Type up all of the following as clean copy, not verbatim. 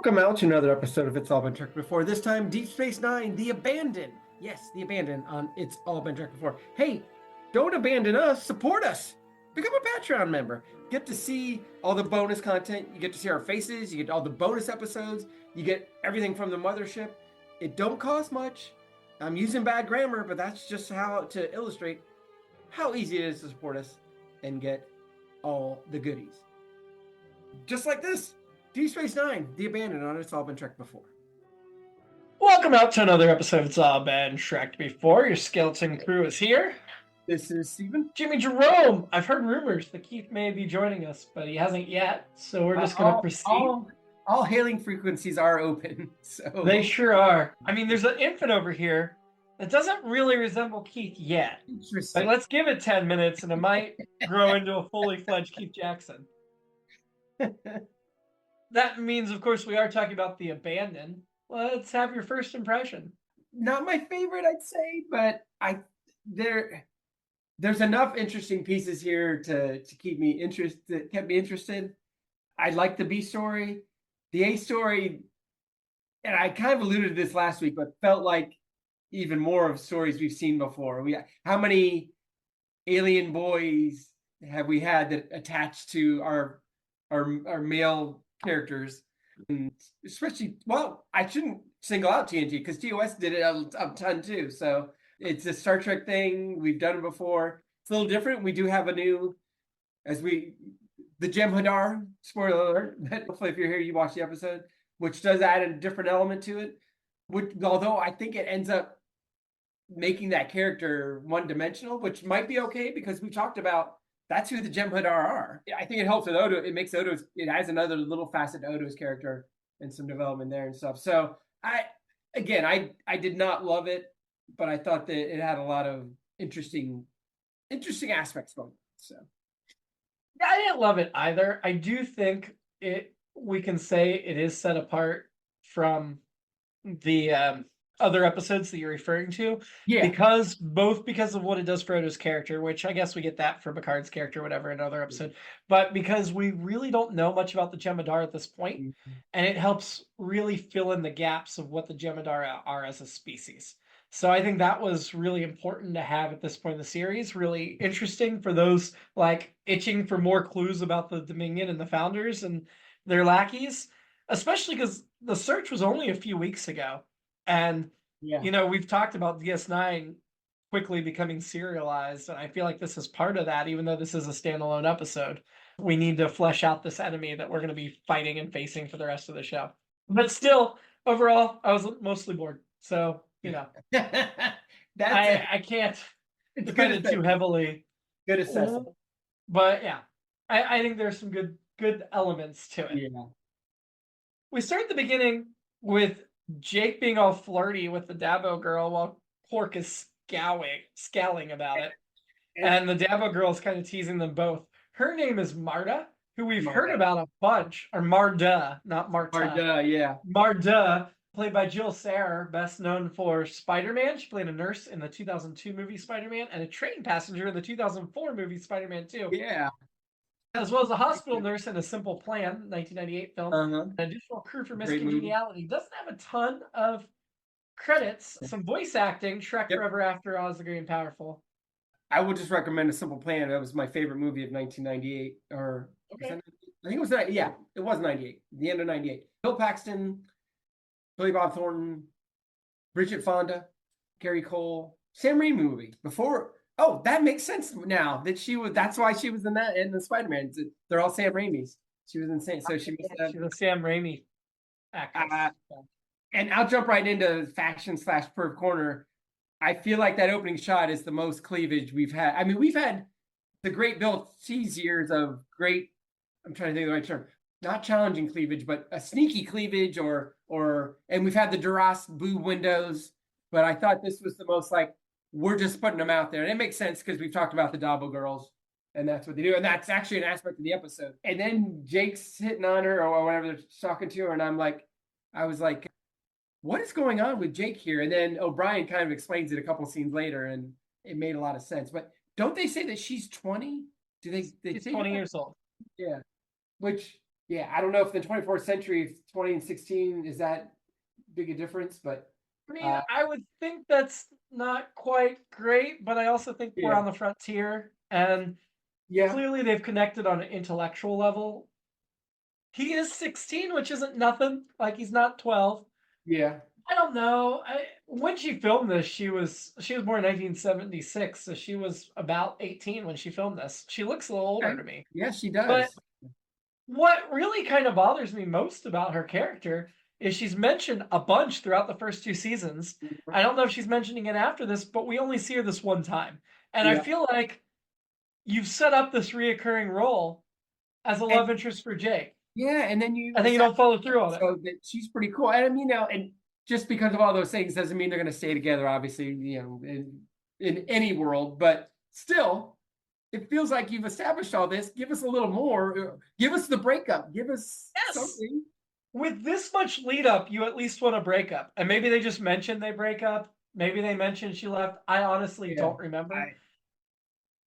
Welcome out to another episode of It's All Been Tricked Before. This time, Deep Space Nine, The Abandon. Yes, The Abandon on It's All Been Tricked Before. Hey, don't abandon us. Support us. Become a Patreon member. Get to see all the bonus content. You get to see our faces. You get all the bonus episodes. You get everything from the mothership. It don't cost much. I'm using bad grammar, but that's just how to illustrate how easy it is to support us and get all the goodies. Just like this. Deep Space Nine, The Abandoned on It's All Been Tricked Before. Welcome out to another episode of It's All Been Tricked Before. Your skeleton crew is here. This is Steven. Jimmy-Jerome. I've heard rumors that Keith may be joining us, but he hasn't yet, so we're just going to proceed. All hailing frequencies are open. So They sure are. I mean, there's an infant over here that doesn't really resemble Keith yet. Interesting. But let's give it 10 minutes, and it might grow into a fully fledged Keith Jackson. That means, of course, we are talking about The Abandoned. Let's have your first impression. Not my favorite, I'd say, but there's enough interesting pieces here to keep me interested. Kept me interested. I like the B story, the A story, and I kind of alluded to this last week, but felt like even more of stories we've seen before. How many alien boys have we had that attached to our male characters? And especially, well, I shouldn't single out TNG because TOS did it a ton too. So it's a Star Trek thing. We've done it before. It's a little different. We do have a new, the Jem Hadar, spoiler alert, but hopefully if you're here, you watch the episode, which does add a different element to it. Although I think it ends up making that character one-dimensional, which might be okay because we talked about that's who the Jem Hadar are. I think it helps with Odo. It makes Odo's, it adds another little facet to Odo's character and some development there and stuff. So I did not love it, but I thought that it had a lot of interesting aspects going on. So Yeah, I didn't love it either. I do think we can say it is set apart from the other episodes that you're referring to. yeah, Because of what it does for Odo's character, which I guess we get that for Picard's character, whatever, in another episode. But because we really don't know much about the Jem'Hadar at this point, and it helps really fill in the gaps of what the Jem'Hadar are as a species. So I think that was really important to have at this point in the series. Really interesting for those like itching for more clues about the Dominion and the Founders and their lackeys, especially because the search was only a few weeks ago. And, we've talked about DS9 quickly becoming serialized, and I feel like this is part of that, even though this is a standalone episode. We need to flesh out this enemy that we're going to be fighting and facing for the rest of the show. But still, overall, I was mostly bored. So, I can't defend it too heavily. Good assessment. But yeah, I think there's some good elements to it. Yeah. We start at the beginning with Jake being all flirty with the Dabo girl while Quark is scowling about it. And the Dabo girl is kind of teasing them both. Her name is Marta, who we've heard about a bunch, or Marda, not Marta. Marda, yeah. Marda, played by Jill Sarer, best known for Spider-Man. She played a nurse in the 2002 movie Spider-Man and a train passenger in the 2004 movie Spider-Man 2. Yeah. As well as a hospital nurse in A Simple Plan, 1998 film. An additional crew for Miss Congeniality. Doesn't have a ton of credits. Some voice acting. Shrek Forever After, Oz the Great and Powerful. I would just recommend A Simple Plan. That was my favorite movie of 1998. Or I think it was that. Yeah, it was 98. The end of 98. Bill Paxton, Billy Bob Thornton, Bridget Fonda, Gary Cole, Sam Raimi movie before. Oh, that makes sense now that she was. That's why she was in the Spider-Man. They're all Sam Raimi's. She was insane. So she's a Sam Raimi actress. And I'll jump right into faction/perv corner. I feel like that opening shot is the most cleavage we've had. I mean, we've had the great Bill C's years of great. I'm trying to think of the right term. Not challenging cleavage, but a sneaky cleavage, and we've had the Duras boob windows. But I thought this was the most like. We're just putting them out there. And it makes sense because we've talked about the Dabo girls and that's what they do. And that's actually an aspect of the episode. And then Jake's hitting on her or whatever they're talking to her. And I was like, what is going on with Jake here? And then O'Brien kind of explains it a couple scenes later and it made a lot of sense. But don't they say that she's 20? Do they She's 20 years old. Yeah. Which Yeah, I don't know if the 24th century, 2016, is that big a difference, but I mean, I would think that's not quite great, but I also think we're yeah, on the frontier, and yeah, clearly they've connected on an intellectual level. He is 16, which isn't nothing. Like he's not 12. yeah. I don't know. When she filmed this, she was born in 1976, so she was about 18 when she filmed this. She looks a little older Okay. to me. Yeah, she But does. what really kind of bothers me most about her character is she's mentioned a bunch throughout the first two seasons. I don't know if she's mentioning it after this, but we only see her this one time. And I Yeah, feel like you've set up this reoccurring role as a and love interest for Jake. yeah, and then you I think you decide don't follow through on it. so that she's pretty cool. And I mean, and just because of all those things doesn't mean they're going to stay together. Obviously, in any world, but still, it feels like you've established all this. Give us a little more. Give us the breakup. Give us Yes. something. With this much lead up, you at least want to break up. And maybe they just mentioned they break up. Maybe they mentioned she left. I honestly Yeah, don't remember. I,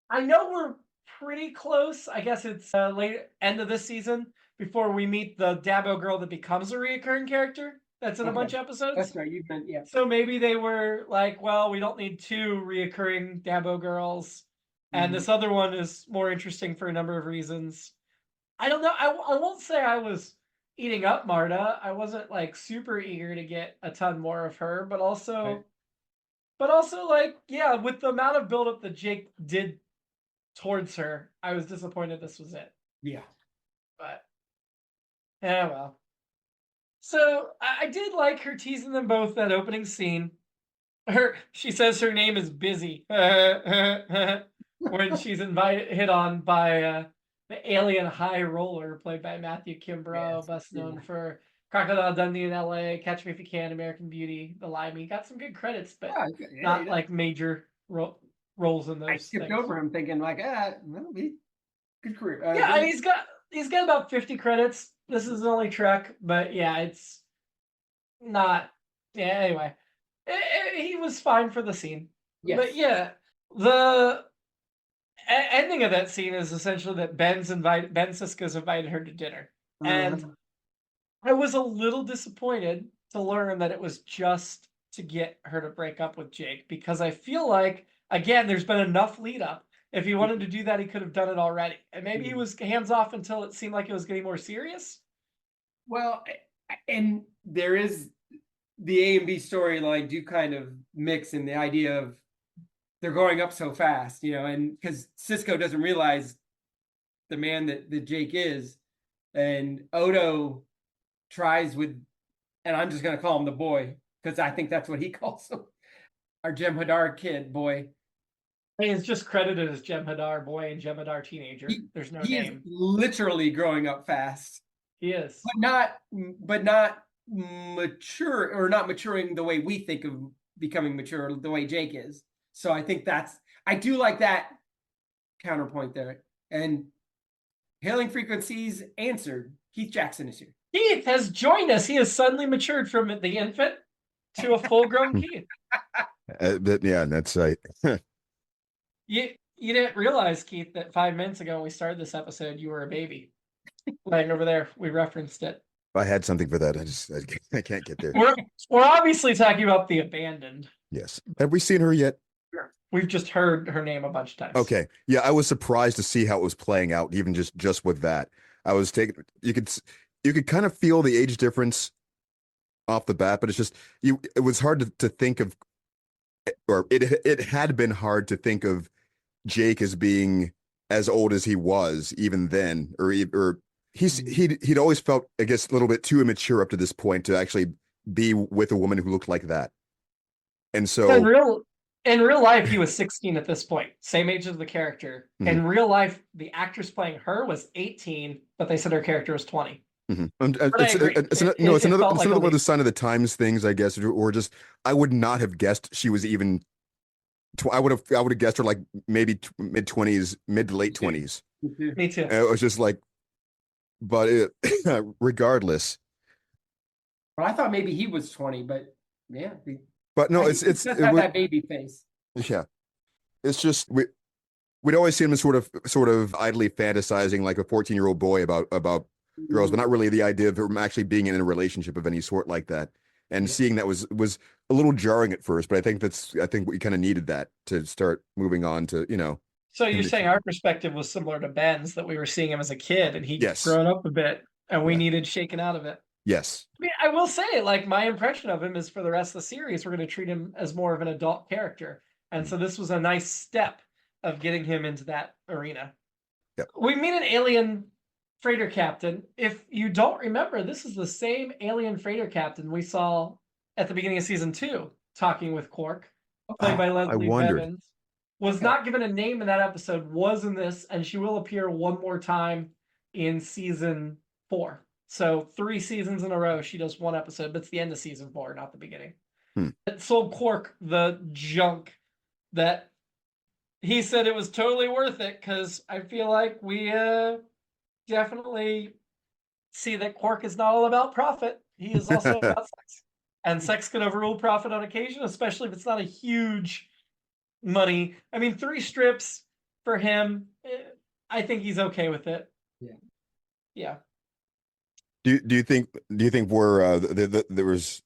I know we're pretty close. I guess it's late end of this season before we meet the Dabo girl that becomes a reoccurring character that's in a okay, bunch of that's episodes. right. You've been yeah. So maybe they were like, well, we don't need two reoccurring Dabo girls. And Mhm. this other one is more interesting for a number of reasons. I don't know. I won't say I was eating up Marta. I wasn't like super eager to get a ton more of her, Right. but also like yeah, with the amount of buildup that Jake did towards her, I was disappointed this was it. Yeah. But yeah, well. So I did like her teasing them both that opening scene. She says her name is Busy when she's invited hit on by the alien high roller played by Matthew Kimbrough, Yes. best known Yeah. for Crocodile Dundee in L.A., Catch Me If You Can, American Beauty, The Limey. Got some good credits, but Oh, okay. Yeah, not like major roles in I those skipped things. over him thinking like, well, good career. Yeah, I mean, he's got about 50 credits. This is his only Trek, but yeah, it's not. Yeah, anyway, he was fine for the scene. But Yes. yeah, the ending of that scene is essentially that Ben Sisko's invited her to dinner, and Uh, I was a little disappointed to learn that it was just to get her to break up with Jake because I feel like again there's been enough lead up. If he wanted to do that, he could have done it already, and maybe he was hands off until it seemed like it was getting more serious. well, and there is the A and B storyline do kind of mix in the idea of they're growing up so fast, and because Cisco doesn't realize the man that Jake is, and Odo tries with, and I'm just gonna call him the boy because I think that's what he calls him, our Jem Hadar kid boy. I mean, it's just credited as Jem Hadar boy and Jem Hadar teenager. He There's no he is name. literally growing up fast, He is. but not mature or not maturing the way we think of becoming mature, the way Jake is. So I think I do like that counterpoint there. And hailing frequencies answered. Keith Jackson is here. Keith has joined us. He has suddenly matured from the infant to a full-grown Keith. Yeah, that's right. You didn't realize, Keith, that 5 minutes ago when we started this episode, you were a baby. Laying over there, we referenced it. I had something for that. I can't get there. We're obviously talking about the abandoned. Yes. Have we seen her yet? We've just heard her name a bunch of times. Okay. Yeah, I was surprised to see how it was playing out, even just with that. I was taking you could kind of feel the age difference off the bat, but it's just it was hard to think of, or it had been hard to think of Jake as being as old as he was even then, or he'd always felt, I guess, a little bit too immature up to this point to actually be with a woman who looked like that. And so in real life, he was 16 at this point, same age as the character. Mhm. In real life, the actress playing her was 18, but they said her character was 20. It's another one of the sign of the times things, I guess, or just I would not have guessed she was even. I would have guessed her like maybe mid-20s, mid to late 20s. Me too. It was just like, but regardless. Well, I thought maybe he was 20, but yeah. But no, it's that baby face. Yeah, it's just we'd always see him as sort of idly fantasizing like a 14-year-old boy about girls, but not really the idea of him actually being in a relationship of any sort like that. And seeing that was a little jarring at first, but I think we kind of needed that to start moving on to, So you're into- saying our perspective was similar to Ben's, that we were seeing him as a kid and he'd Yes. grown up a bit and we Yeah. needed shaken out of it. Yes. I mean, I will say, like, my impression of him is for the rest of the series, we're going to treat him as more of an adult character. And so this was a nice step of getting him into that arena. Yep. We meet an alien freighter captain. If you don't remember, this is the same alien freighter captain we saw at the beginning of season 2, talking with Quark, played by Leslie wondered. Bevins. Was not given a name in that episode, was in this, and she will appear one more time in season 4. So 3 seasons in a row, she does one episode, but it's the end of season 4, not the beginning. It sold Quark the junk that he said it was totally worth it, because I feel like we definitely see that Quark is not all about profit. He is also about sex. And sex can overrule profit on occasion, especially if it's not a huge money. I mean, 3 strips for him, I think he's okay with it. Yeah. Do you think we're there was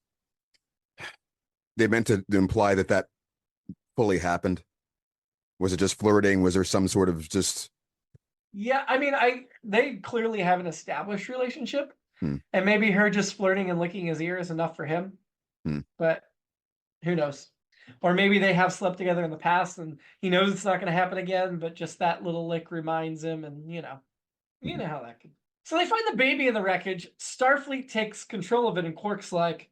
they meant to imply that fully happened? Was it just flirting? Was there some sort of just? Yeah, I mean, they clearly have an established relationship, and maybe her just flirting and licking his ear is enough for him. But who knows? Or maybe they have slept together in the past, and he knows it's not going to happen again. But just that little lick reminds him, and you know how that could. So they find the baby in the wreckage. Starfleet takes control of it, and Quark's like,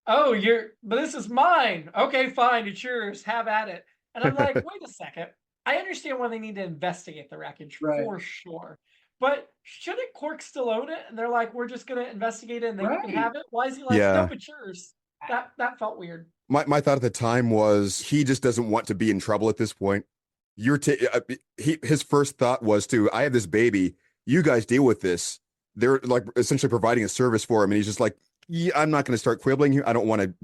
"Oh, but this is mine. Okay, fine, it's yours. Have at it." And I'm like, wait a second. I understand why they need to investigate the wreckage for sure. But shouldn't Quark still own it? And they're like, we're just going to investigate it and then you can have it. Why is he like, nope, it's yours? That felt weird. My thought at the time was he just doesn't want to be in trouble at this point. His first thought was I have this baby. You guys deal with this. They're like essentially providing a service for him. And he's just like, yeah, I'm not going to start quibbling here. I don't want to.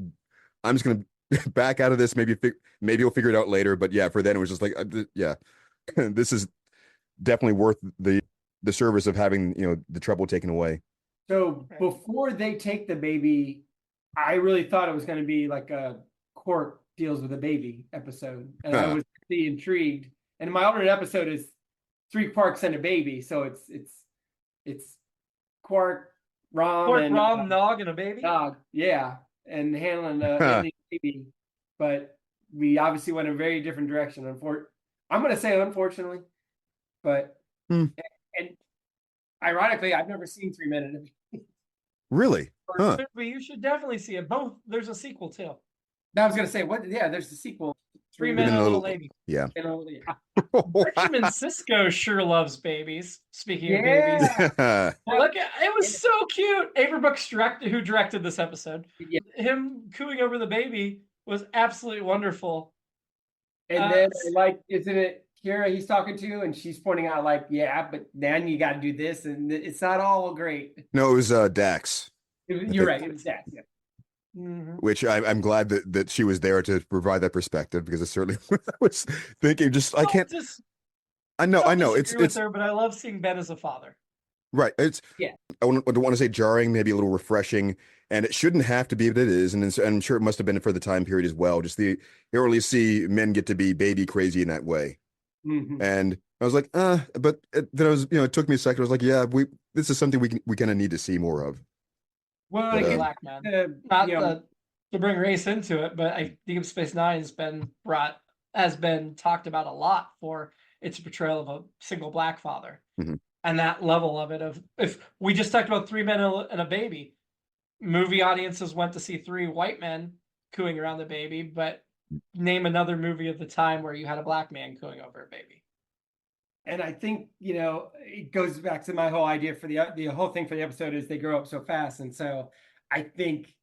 I'm just going to back out of this. Maybe we'll figure it out later. But yeah, for then it was just like, yeah, this is definitely worth the service of having, the trouble taken away. So before they take the baby, I really thought it was going to be like a Quark deals with a baby episode. And I was really intrigued. And my alternate episode is 3 Quarks and a baby. So it's Quark, Rom, Nog, and a baby? Nog, yeah. And handling the baby. But we obviously went a very different direction. I'm going to say unfortunately. But and ironically, I've never seen 3 Men and a Baby. Really? But you should definitely see it. Both. There's a sequel too. I was going to say, what? Yeah, there's the sequel. 3 Men and a Little Lady. Yeah. Benjamin Sisko sure loves babies. Speaking of babies. Look, it was so cute. Avery Brooks who directed this episode. Yeah. Him cooing over the baby was absolutely wonderful. And then, isn't it Kira he's talking to? And she's pointing out, yeah, but then you got to do this. And it's not all great. No, it was Dax. You're right. It was Dax, yeah. Mm-hmm. Which I'm glad that she was there to provide that perspective, because it certainly I was thinking I know it's her, but I love seeing Ben as a father. Right. I don't want to say jarring, maybe a little refreshing, and it shouldn't have to be, but it is, and I'm sure it must have been for the time period as well. Just you rarely see men get to be baby crazy in that way. Mm-hmm. And I was like, but then I was, it took me a second. I was like, yeah, this is something we kind of need to see more of. Well, black man. To bring race into it, but I think Space Nine has been talked about a lot for its portrayal of a single black father, and that level of it. If we just talked about 3 men and a baby, movie audiences went to see 3 white men cooing around the baby, but name another movie of the time where you had a black man cooing over a baby. And I think, it goes back to my whole idea for the whole thing for the episode is they grow up so fast. And so I think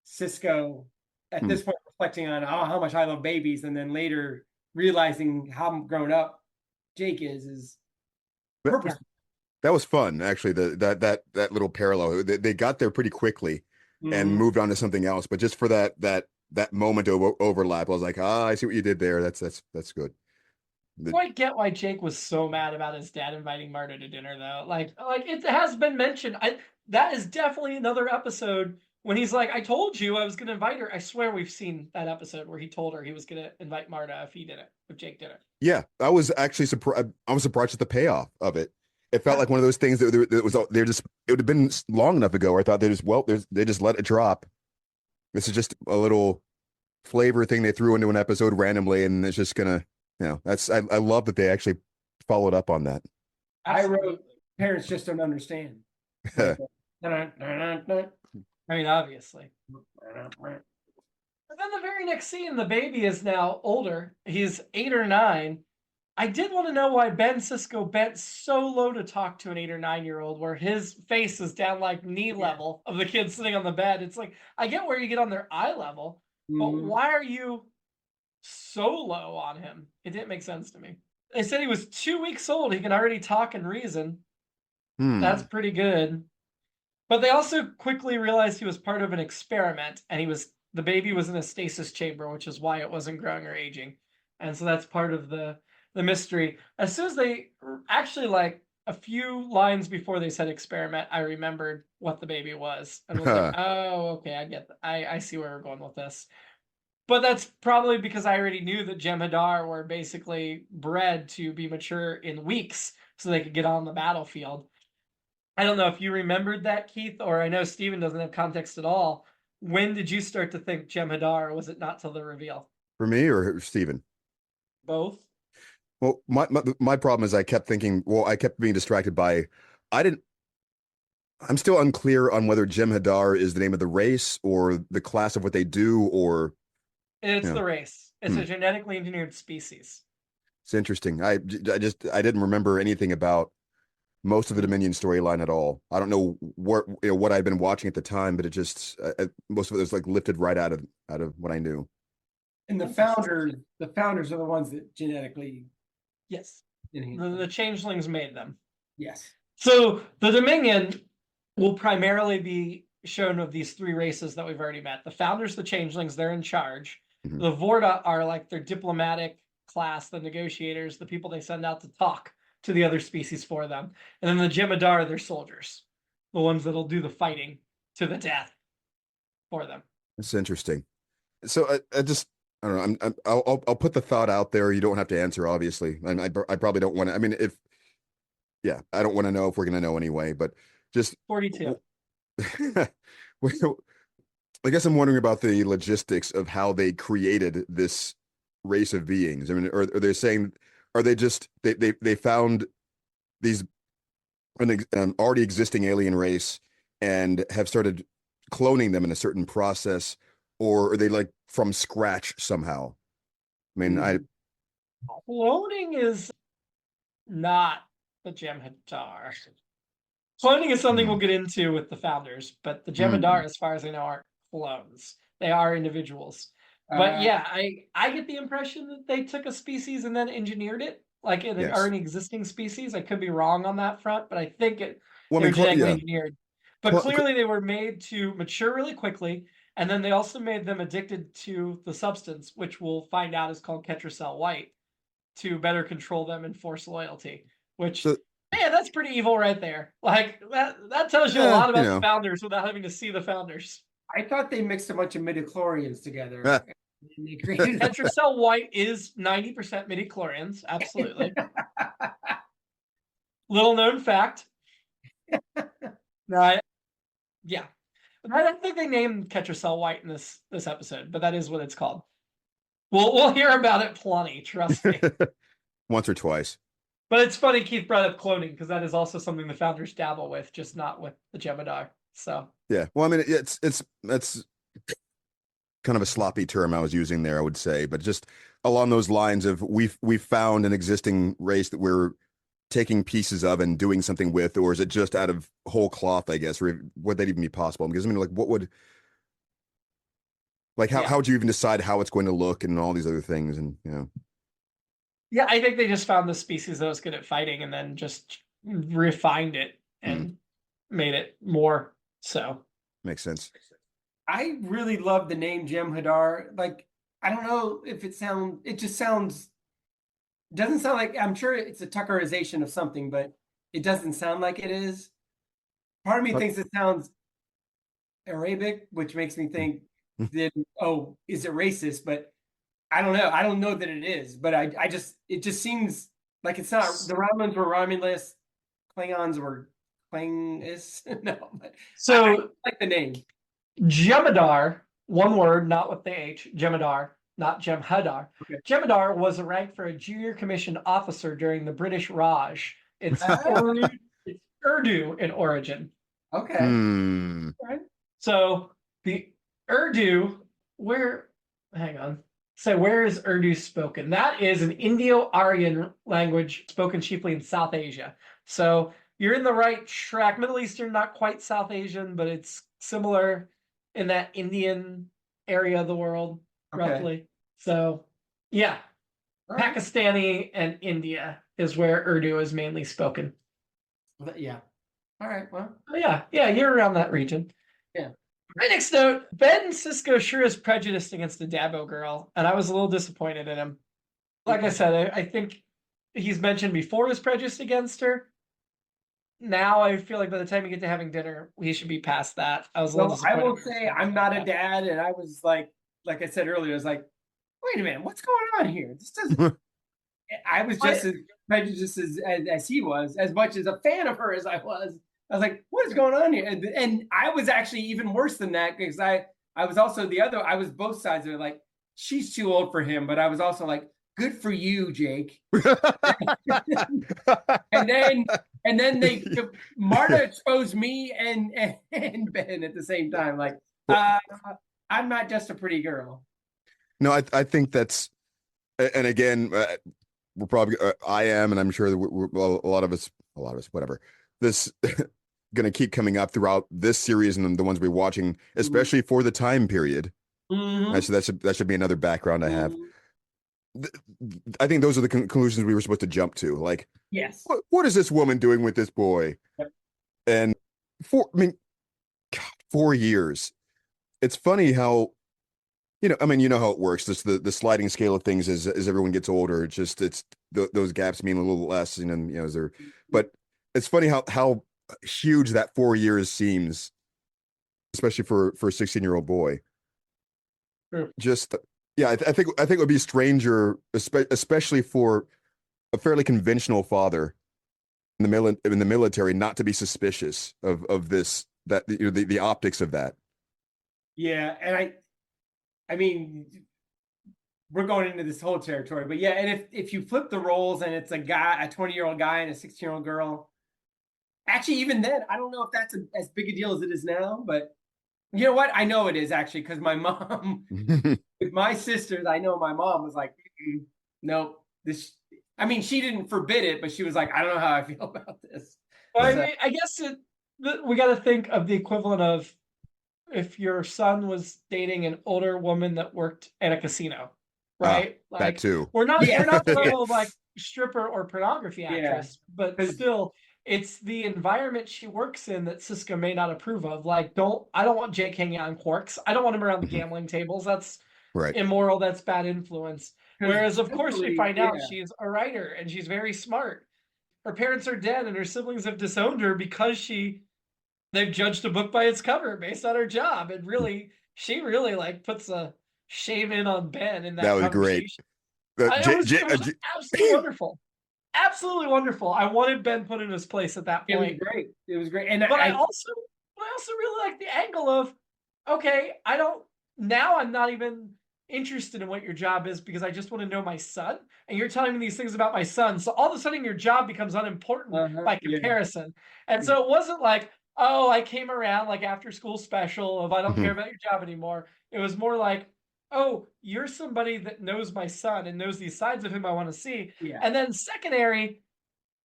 Sisko at this point reflecting on how much I love babies, and then later realizing how grown up Jake is purposeful. That was fun, actually, that little parallel. They got there pretty quickly and moved on to something else. But just for that moment of overlap, I was like, I see what you did there. That's good. quite get why Jake was so mad about his dad inviting Marta to dinner, though. Like it has been mentioned. That is definitely another episode when he's like, "I told you I was going to invite her." I swear we've seen that episode where he told her he was going to invite Marta if Jake did it. Yeah, I was actually surprised. I was surprised at the payoff of it. It felt like one of those things that was they're just. It would have been long enough ago. Where I thought they just let it drop. This is just a little flavor thing they threw into an episode randomly, and it's just gonna, that's I love that they actually followed up on that. I wrote, parents just don't understand. I mean, obviously. But then the very next scene, the baby is now older. He's 8 or 9. I did want to know why Ben Sisko bent so low to talk to an 8 or 9-year-old, where his face is down like knee level of the kid sitting on the bed. It's like, I get where you get on their eye level, but why are you so low on him? It didn't make sense to me. They said he was 2 weeks old. He can already talk and reason. That's pretty good. But they also quickly realized he was part of an experiment, and the baby was in a stasis chamber, which is why it wasn't growing or aging. And so that's part of the mystery. As soon as they actually, like a few lines before they said experiment, I remembered what the baby was. And was like, oh, okay, I get that. I see where we're going with this. But that's probably because I already knew that Jem Hadar were basically bred to be mature in weeks so they could get on the battlefield. I don't know if you remembered that, Keith, or I know Steven doesn't have context at all. When did you start to think Jem Hadar, or was it not till the reveal? For me or Steven? Both. Well, my problem is I kept thinking, I kept being distracted by, I'm still unclear on whether Jem Hadar is the name of the race or the class of what they do, or. It's the race. It's a genetically engineered species. It's interesting. I didn't remember anything about most of the Dominion storyline at all. I don't know what I'd been watching at the time, but it just most of it was like lifted right out of what I knew. And the founders are the ones that genetically. Yes. The changelings made them. Yes. So the Dominion will primarily be shown of these 3 races that we've already met. The founders, the changelings, they're in charge. Mm-hmm. The Vorta are like their diplomatic class, the negotiators, the people they send out to talk to the other species for them. And then the Jem Hadar are their soldiers, the ones that'll do the fighting to the death for them. That's interesting. So I don't know. I'll put the thought out there. You don't have to answer, obviously. I probably don't want to. I mean, I don't want to know if we're going to know anyway. But just 42. I guess I'm wondering about the logistics of how they created this race of beings. I mean, are they saying, are they just they found an already existing alien race and have started cloning them in a certain process, or are they like from scratch somehow? I mean, cloning is not the Jem Hadar. Cloning is something we'll get into with the founders, but the Jem Hadar, as far as I know, aren't clones. They are individuals. But yeah, I get the impression that they took a species and then engineered it, like an already existing species. I could be wrong on that front, but I think they're genetically engineered. But clearly they were made to mature really quickly, and then they also made them addicted to the substance, which we'll find out is called Ketracel White, to better control them and force loyalty. Which, man, that's pretty evil right there. Like, that tells you a lot about the founders without having to see the founders. I thought they mixed a bunch of midichlorians together. And they created Ketracel White is 90% midichlorians, absolutely. Little known fact. I don't think they named Ketracel White in this episode, but that is what it's called. We'll hear about it plenty, trust me. Once or twice. But it's funny Keith brought up cloning, because that is also something the founders dabble with, just not with the Jem Hadar. So yeah, well, I mean, it's kind of a sloppy term I was using there, I would say, but just along those lines of we've found an existing race that we're taking pieces of and doing something with, or is it just out of whole cloth, I guess, or would that even be possible? Because I mean, like, how would you even decide how it's going to look and all these other things, and Yeah, I think they just found the species that was good at fighting and then just refined it and made it more so. Makes sense. I really love the name Jem Hadar. Like, I don't know if it just sounds doesn't sound like, I'm sure it's a Tuckerization of something, but it doesn't sound like it is. Part of me thinks it sounds Arabic, which makes me think that, oh, is it racist? But I don't know. I don't know that it is, but it just seems like it's not. The Romulans were Romulus, Klingons were Klingis. No, but I like the name. Jem-Hadar, one word, not with the H, Jem-Hadar, not Jem Hadar. Okay. Jem-Hadar was a rank for a junior commissioned officer during the British Raj. It's Urdu in origin. Okay. Right? So the Urdu, hang on. So where is Urdu spoken? That is an Indo-Aryan language spoken chiefly in South Asia. So you're in the right track. Middle Eastern, not quite South Asian, but it's similar in that Indian area of the world, roughly. So yeah, Pakistani and India is where Urdu is mainly spoken. Yeah. All right. Well. Yeah, you're around that region. Yeah. My next note, Ben Sisko sure is prejudiced against the Dabo girl, and I was a little disappointed in him. Like I said, I think he's mentioned before he was prejudiced against her. Now I feel like by the time you get to having dinner, he should be past that. I was a little disappointed. I will say I'm not a dad, and I was like I said earlier, I was like, wait a minute, what's going on here? This doesn't. I was just as prejudiced as he was, as much as a fan of her as I was. I was like, what is going on here? And I was actually even worse than that because I was also I was both sides of it. Like, she's too old for him, but I was also like, good for you, Jake. and then Marta exposed me and Ben at the same time. Like, I'm not just a pretty girl. No, I think that's, and again, we're probably, I am, and I'm sure that a lot of us, whatever. This going to keep coming up throughout this series and the ones we're watching, especially for the time period. So that should be another background I have. I think those are the conclusions we were supposed to jump to. Like, yes, what is this woman doing with this boy? Yep. And 4 years. It's funny how, you know how it works. This the sliding scale of things as everyone gets older. Those gaps mean a little less, but it's funny how huge that 4 years seems, especially for a 16-year-old boy. Sure. Just yeah, I think it would be stranger, especially for a fairly conventional father in the military, not to be suspicious of this, that the optics of that. Yeah, and I mean, we're going into this whole territory, but yeah, and if you flip the roles and it's a 20-year-old guy and a 16-year-old girl, actually, even then, I don't know if that's as big a deal as it is now, but you know what? I know it is actually, because my mom, with my sisters, I know my mom was like, nope, she didn't forbid it, but she was like, I don't know how I feel about this. Well, I guess we got to think of the equivalent of if your son was dating an older woman that worked at a casino, right? That too. We're not the level of like stripper or pornography actress, but still, it's the environment she works in that Sisko may not approve of. Like, I don't want Jake hanging on corks. I don't want him around the gambling tables. That's immoral. That's bad influence. Whereas, of course, we find out she's a writer and she's very smart. Her parents are dead and her siblings have disowned her because they've judged a book by its cover based on her job. And she really like puts a shame in on Ben in that conversation. That was great. It was absolutely wonderful. Absolutely wonderful. I wanted Ben put in his place at that point. It was great. But I also really like the angle of, okay, I'm not even interested in what your job is because I just want to know my son. And you're telling me these things about my son. So all of a sudden your job becomes unimportant by comparison. And so it wasn't like, oh, I came around like after school special of I don't care about your job anymore. It was more like, oh, you're somebody that knows my son and knows these sides of him I want to see. Yeah. And then secondary,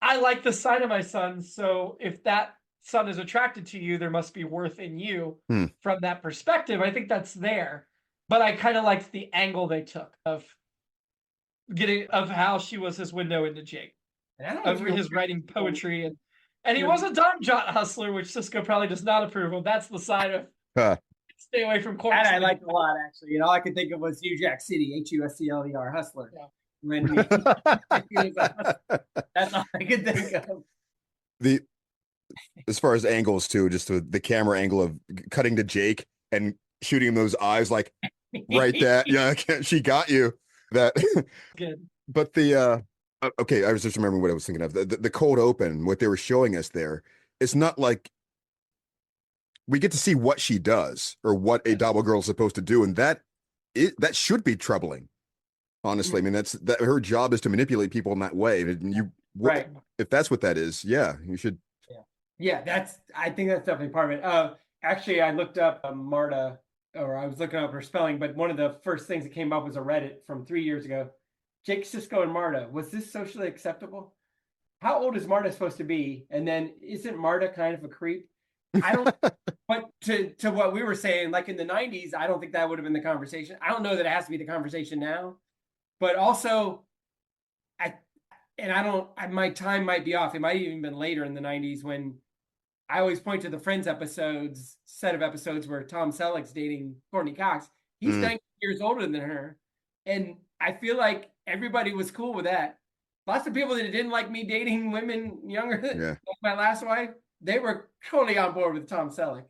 I like the side of my son. So if that son is attracted to you, there must be worth in you from that perspective. I think that's there. But I kind of liked the angle they took of how she was his window into Jake. Of his writing poetry. And he was a Don Jot hustler, which Sisko probably does not approve of. That's the side of stay away from corks. That I liked a lot, actually. All I could think of was New Jack City, HUSCLER, hustler. Yeah. when he was that's all I could think of. The as far as angles too, just the camera angle of cutting to Jake and shooting him those eyes like right that yeah, she got you that. Good. But okay, I was just remembering what I was thinking of. The cold open, what they were showing us there, it's not like we get to see what she does or what a double girl is supposed to do, and that should be troubling. Honestly, I mean that her job is to manipulate people in that way. And Right. if that's what that is, yeah, you should. Yeah, I think that's definitely part of it. Actually, I looked up Marta, or I was looking up her spelling, but one of the first things that came up was a Reddit from 3 years ago. Jake Sisko and Marta, was this socially acceptable? How old is Marta supposed to be? And then isn't Marta kind of a creep? I don't. But to what we were saying, like in the 90s, I don't think that would have been the conversation. I don't know that it has to be the conversation now, but also, my time might be off. It might have even been later in the 90s when I always point to the Friends set of episodes where Tom Selleck's dating Courtney Cox. He's 19 years older than her. And I feel like everybody was cool with that. Lots of people that didn't like me dating women younger than my last wife, they were totally on board with Tom Selleck,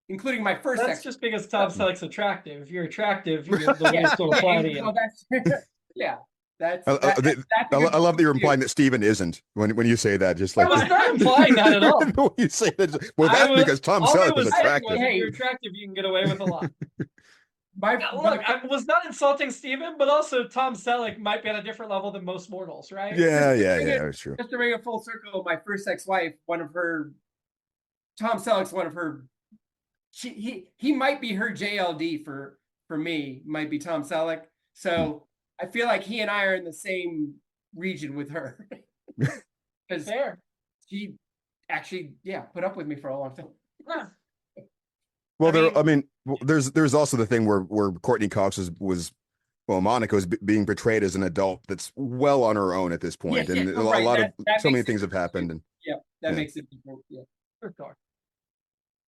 including my first That's just because Tom Selleck's attractive. If you're attractive, the rules don't apply to you. Yeah. I love that you're implying that Steven isn't when you say that. Just like I was not implying that at all. When you say that, well, that's because Tom Selleck was attractive. If you're attractive, you can get away with a lot. Look, I was not insulting Steven, but also Tom Selleck might be on a different level than most mortals, right? Yeah, that's true. Just to bring it full circle, my first ex-wife, Tom Selleck's one of her. He might be her JLD for me. Might be Tom Selleck. So. I feel like he and I are in the same region with her. Because she actually, put up with me for a long time. Well, there's also the thing where Courtney Cox Monica was being portrayed as an adult that's well on her own at this point, and so many things have happened. And that makes it different. Yeah, for sure.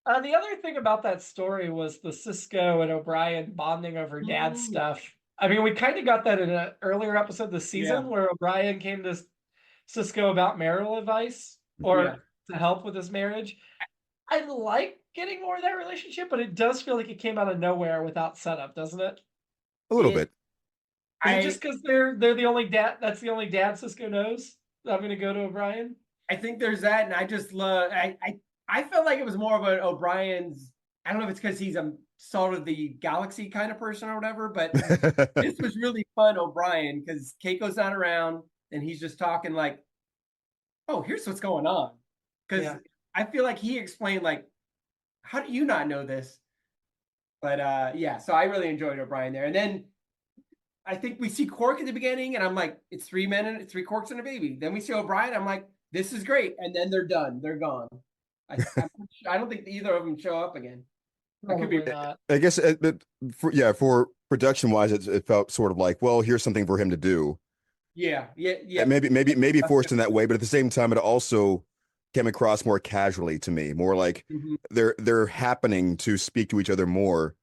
The other thing about that story was the Sisko and O'Brien bonding over dad stuff. I mean, we kind of got that in an earlier episode this season where O'Brien came to Sisko about marital advice or to help with his marriage. I like getting more of that relationship, but it does feel like it came out of nowhere without setup, doesn't it? A little bit. Just because they're the only dad. That's the only dad Sisko knows. I'm going to go to O'Brien. I think there's that, and I just love. I felt like it was more of an O'Brien's. I don't know if it's because he's a salt of the galaxy kind of person or whatever, but this was really fun, O'Brien, because Keiko's not around and he's just talking like, oh, here's what's going on. Because I feel like he explained like, how do you not know this? But so I really enjoyed O'Brien there. And then I think we see Quark at the beginning and I'm like, it's 3 men and 3 Quarks and a baby. Then we see O'Brien, I'm like, this is great. And then they're done. They're gone. I don't think either of them show up again. I guess, for production wise, it felt sort of like, well, here's something for him to do. Yeah. And maybe forced in that way, but at the same time, it also came across more casually to me, more like they're happening to speak to each other more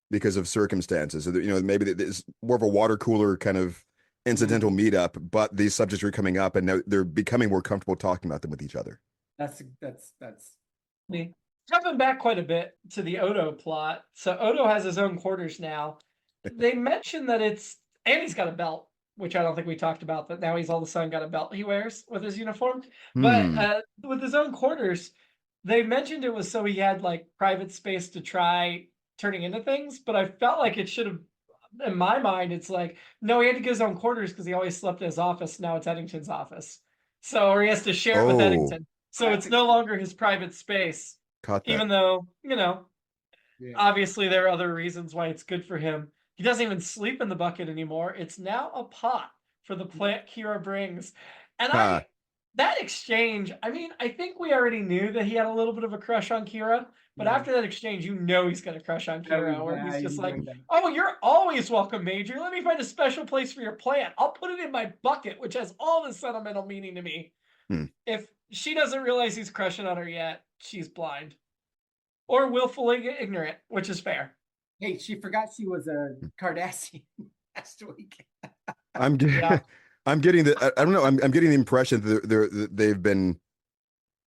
because of circumstances. Maybe it's more of a water cooler kind of incidental meetup, but these subjects are coming up, and now they're becoming more comfortable talking about them with each other. That's me. Jumping back quite a bit to the Odo plot. So Odo has his own quarters now. They mentioned that he's got a belt, which I don't think we talked about, but now he's all of a sudden got a belt he wears with his uniform. But with his own quarters, they mentioned it was so he had like private space to try turning into things, but I felt like it should have, in my mind, it's like, no, he had to get his own quarters because he always slept in his office. Now it's Eddington's office. Or he has to share it with Eddington. So it's no longer his private space. Even though, obviously there are other reasons why it's good for him. He doesn't even sleep in the bucket anymore. It's now a pot for the plant Kira brings. And that exchange, I mean, I think we already knew that he had a little bit of a crush on Kira. But after that exchange, he's got a crush on Kira. Where he's just like, oh, you're always welcome, Major. Let me find a special place for your plant. I'll put it in my bucket, which has all the sentimental meaning to me. If she doesn't realize he's crushing on her yet, she's blind. Or willfully ignorant, which is fair. Hey, she forgot she was a Cardassian last week. I'm Yeah. I'm getting I don't know. I'm getting the impression that they've been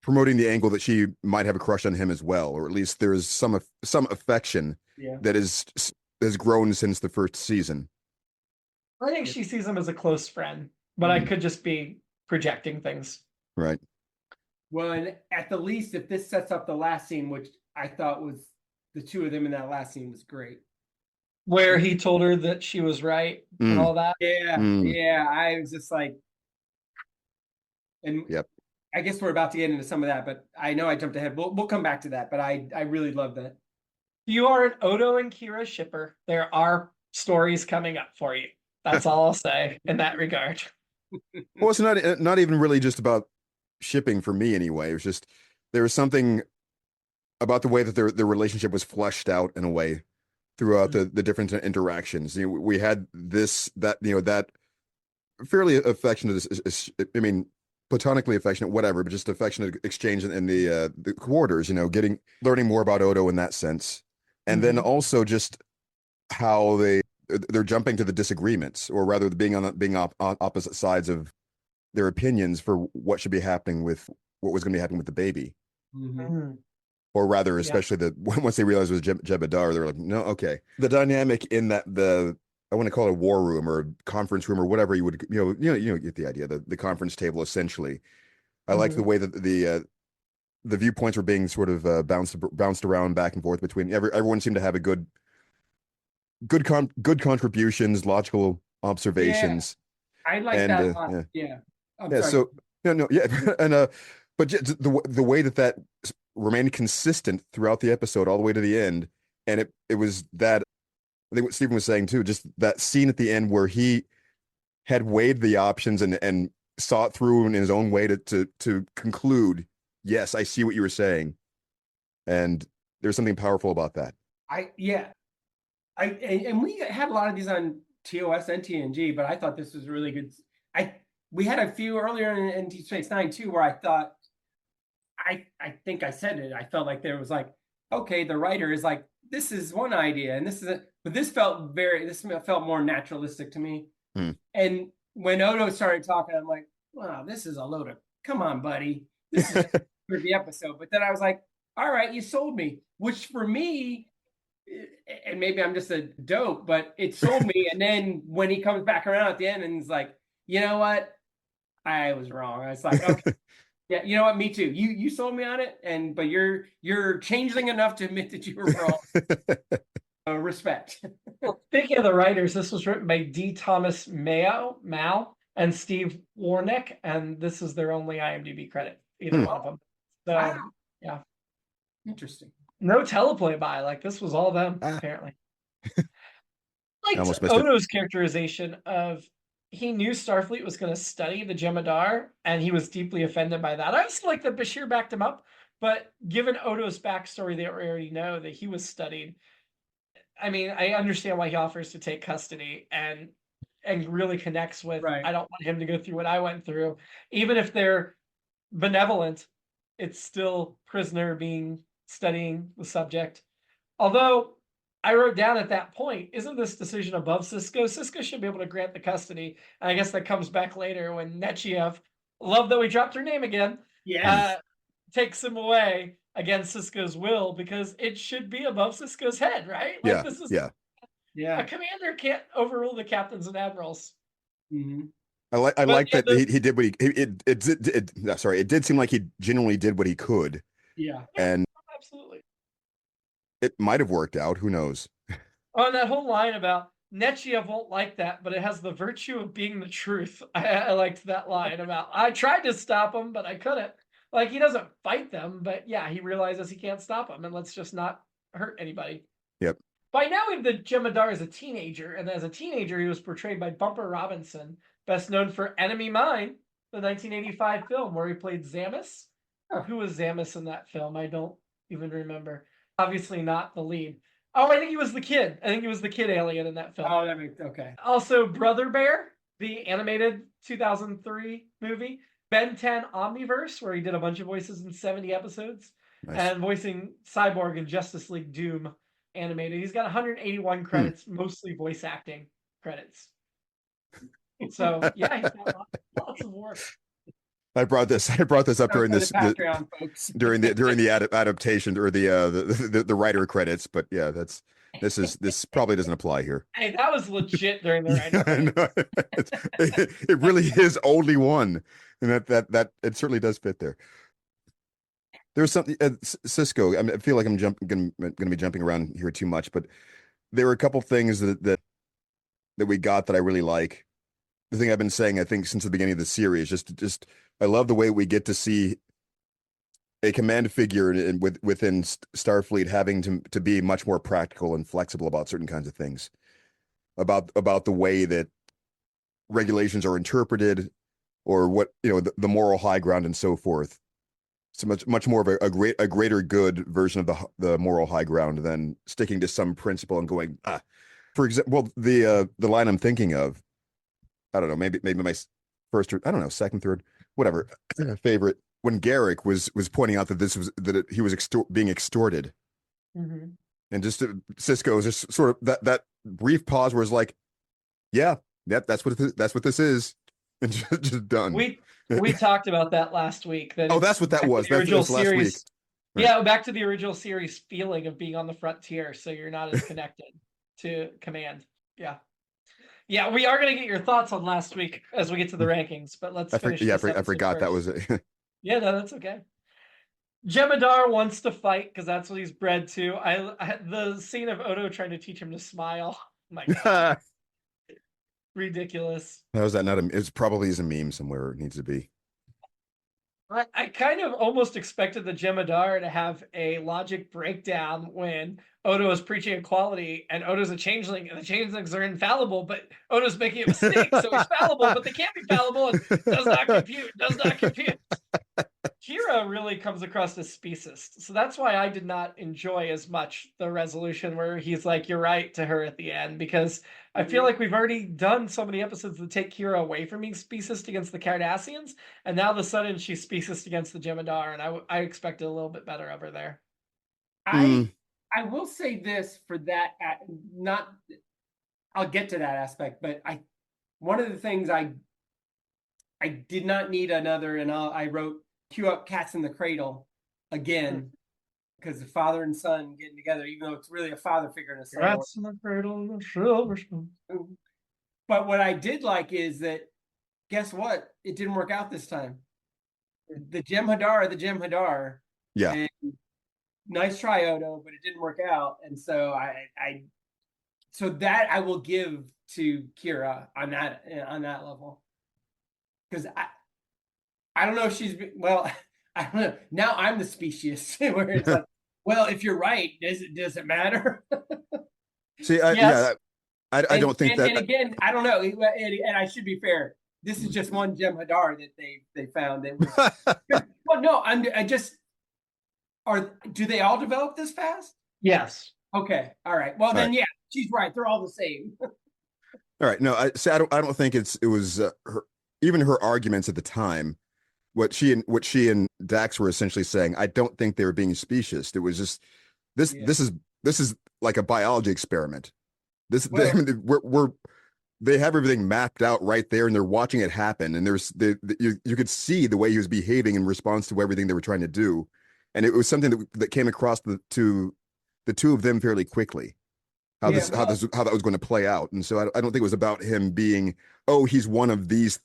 promoting the angle that she might have a crush on him as well, or at least there is some affection Yeah. that has grown since the first season. I think she sees him as a close friend, but I could just be projecting things. Right. Well, and at the least, if this sets up the last scene, which I thought was the two of them in that last scene was great. Where he told her that she was right and all that. Yeah, yeah. I was just like, and Yep. I guess we're about to get into some of that, but I know I jumped ahead. We'll come back to that, but I really love that. You are an Odo and Kira shipper. There are stories coming up for you. That's all I'll say in that regard. Well, it's not even really just about shipping for me anyway. It was just there was something about the way that their relationship was fleshed out in a way throughout the different interactions. You know, we had that fairly affectionate, I mean, platonically affectionate, whatever, but just affectionate exchange in the quarters. You know, learning more about Odo in that sense, and then also just how they're jumping to the disagreements, or rather being on opposite sides of their opinions for what should be happening with what was going to be happening with the baby. Or rather, especially once they realized it was Jem Hadar, they're like, no, okay. The dynamic in that I want to call it a war room or a conference room or whatever you would you get the idea. The conference table essentially. I liked the way that the viewpoints were being sort of bounced around back and forth between everyone seemed to have a good contributions, logical observations. Yeah, I like that a lot. Yeah. I'm sorry. So no, yeah, and but the way that remained consistent throughout the episode all the way to the end, and it was that I think what Stephen was saying too, just that scene at the end where he had weighed the options and saw it through in his own way to conclude, yes, I see what you were saying, and there's something powerful about that. And we had a lot of these on TOS and TNG, but I thought this was really good. We had a few earlier in DS9 too, where I thought, I think I said it. I felt like there was like, okay, the writer is like, this is one idea, and this is it. But this felt more naturalistic to me. And when Odo started talking, I'm like, wow, this is a load of, come on, buddy. This is for the episode. But then I was like, all right, you sold me. Which for me, and maybe I'm just a dope, but it sold me. And then when he comes back around at the end and he's like, you know what? I was wrong. I was like, okay. Yeah, you know what? Me too. You sold me on it, but you're changeling enough to admit that you were wrong. Respect. Well, speaking of the writers, this was written by D. Thomas Mal and Steve Warnick, and this is their only IMDb credit, either one of them. So, wow. Yeah. Interesting. No teleplay by, like this was all them, apparently. Like Odo's characterization of he knew Starfleet was going to study the Jem-Hadar, and he was deeply offended by that. I also like that Bashir backed him up, but given Odo's backstory, they already know that he was studied. I mean, I understand why he offers to take custody and really connects with, I don't want him to go through what I went through. Even if they're benevolent, it's still prisoner studying the subject. Although I wrote down at that point, isn't this decision above Sisko? Sisko should be able to grant the custody. And I guess that comes back later when Nechayev, love that we dropped her name again, takes him away against Sisko's will, because it should be above Sisko's head, right? Like this is a commander can't overrule the captains and admirals. I like that he did what it did seem like he genuinely did what he could. And absolutely. It might have worked out. Who knows? Oh, and that whole line about Nechayev won't like that, but it has the virtue of being the truth. I liked that line about, I tried to stop him, but I couldn't. Like, he doesn't fight them, but yeah, he realizes he can't stop them, and let's just not hurt anybody. Yep. By now, we have the Jem-Hadar as a teenager, and as a teenager, he was portrayed by Bumper Robinson, best known for Enemy Mine, the 1985 film where he played Zamis. Who was Zamis in that film? I don't even remember. Obviously not the lead. Oh, I think he was the kid. I think he was the kid alien in that film. Oh, that makes okay. Also, Brother Bear, the animated 2003 movie. Ben 10 Omniverse, where he did a bunch of voices in 70 episodes. Nice. And voicing Cyborg in Justice League Doom animated. He's got 181 credits, mostly voice acting credits. So yeah, he's got lots of work. I brought this up during the this Patreon, folks. during the adaptation or the writer credits, but yeah, this probably doesn't apply here. Hey, that was legit during the writing credits. It really is only one, and that it certainly does fit there. There's something Cisco. I feel like I'm going to be jumping around here too much, but there were a couple things that we got that I really like. The thing I've been saying, I think, since the beginning of the series, just I love the way we get to see a command figure within Starfleet having to be much more practical and flexible about certain kinds of things, about the way that regulations are interpreted, or what the moral high ground and so forth. So much more of a greater good version of the moral high ground than sticking to some principle and going For example, the line I'm thinking of, I don't know, maybe my first or I don't know, second, third, whatever favorite, when Garrick was pointing out that he was being extorted, and just Cisco is just sort of that brief pause where it's like, yeah, that's what this is, and just done. We talked about that last week. That's what that was. That's last week. Right. Yeah, back to the original series feeling of being on the frontier, so you're not as connected to command. Yeah. Yeah, we are going to get your thoughts on last week as we get to the rankings, but let's finish. I forgot first. That was it. Yeah, no, that's okay. Jem Hadar wants to fight because that's what he's bred to. The scene of Odo trying to teach him to smile. Oh my God. Ridiculous. How is that not it's probably is a meme somewhere it needs to be. I kind of almost expected the Jem Hadar to have a logic breakdown when Odo is preaching equality and Odo's a changeling and the changelings are infallible, but Odo's making a mistake, so he's fallible, but they can't be fallible and does not compute. Kira really comes across as speciest, so that's why I did not enjoy as much the resolution where he's like, you're right to her at the end, because I feel like we've already done so many episodes that take Kira away from being speciest against the Cardassians, and now all of a sudden she's speciest against the Jem Hadar, and I expected a little bit better of her there. I will say this for that, I'll get to that aspect, but one of the things I did not need another, and I wrote cue up Cats in the Cradle again, because the father and son getting together, even though it's really a father figure and a son. Cats in the Cradle, the silver spoon. But what I did like is that, guess what? It didn't work out this time. The Jem Hadar. Yeah. And nice try, Odo, but it didn't work out. And so so that I will give to Kira on that level. Because I don't know if she's I don't know. Now I'm the speciest where it's like, well, if you're right, does it matter? See, yes. I don't think that. And again, I don't know. And I should be fair. This is just one Jem Hadar that they found. Well, no, do they all develop this fast? Yes. Okay. All right. Well, then, yeah, she's right. They're all the same. All right. No, I don't think it was even her arguments at the time. What she and Dax were essentially saying, I don't think they were being specious. It was just this is like a biology experiment. They have everything mapped out right there, and they're watching it happen. And you could see the way he was behaving in response to everything they were trying to do, and it was something that came across to the two of them fairly quickly. How that was going to play out. And so I don't think it was about him being, oh, he's one of these.